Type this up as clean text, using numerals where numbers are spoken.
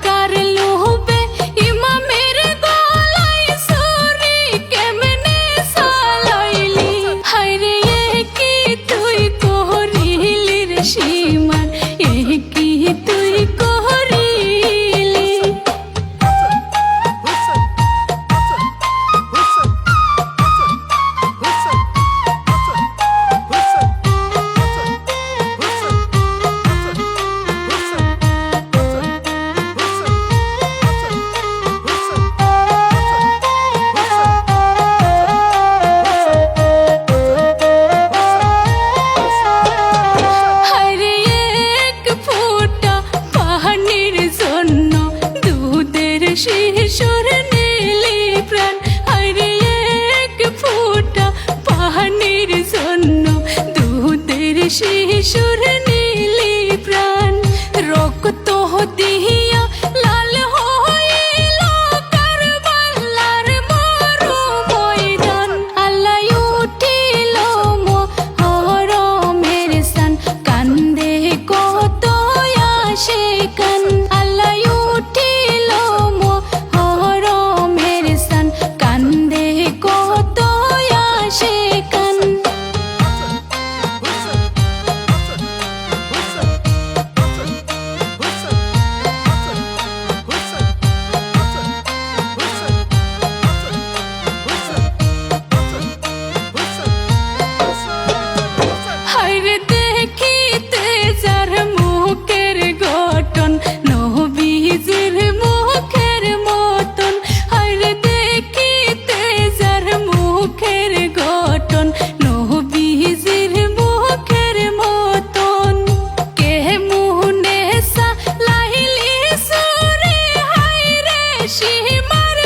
টাকার লোভে ইমামের গলায় ছুরি কেমনে চালাইলি। হায়রে এ কি তুই করিলি রে সীমান, এ কি তুই করিলি। হায়রে এক ফোঁটা পানির জন্য দুধের শিশুর নিলি প্রাণ। হায়রে এক ফোঁটা পানির জন্য দুধের শিশুর নিলি প্রাণ। রক্ত দিয়া লাল হইল কারবালার মরু ময়দান। আল্লাহ উঠিল মুহরমের সান, কান্দে কত আশিকান। আল্লাহ উঠিল মুহরমের সান, কান্দে কত আশিকান। হায়রে দেখিতে যার মুখের গঠন নবীজির মুখের মতন। হায়রে দেখিতে যার মুখের গঠন নবীজির মুখের মতন। কে মুহনে চালাইলি ছুরি হায়রে সীমার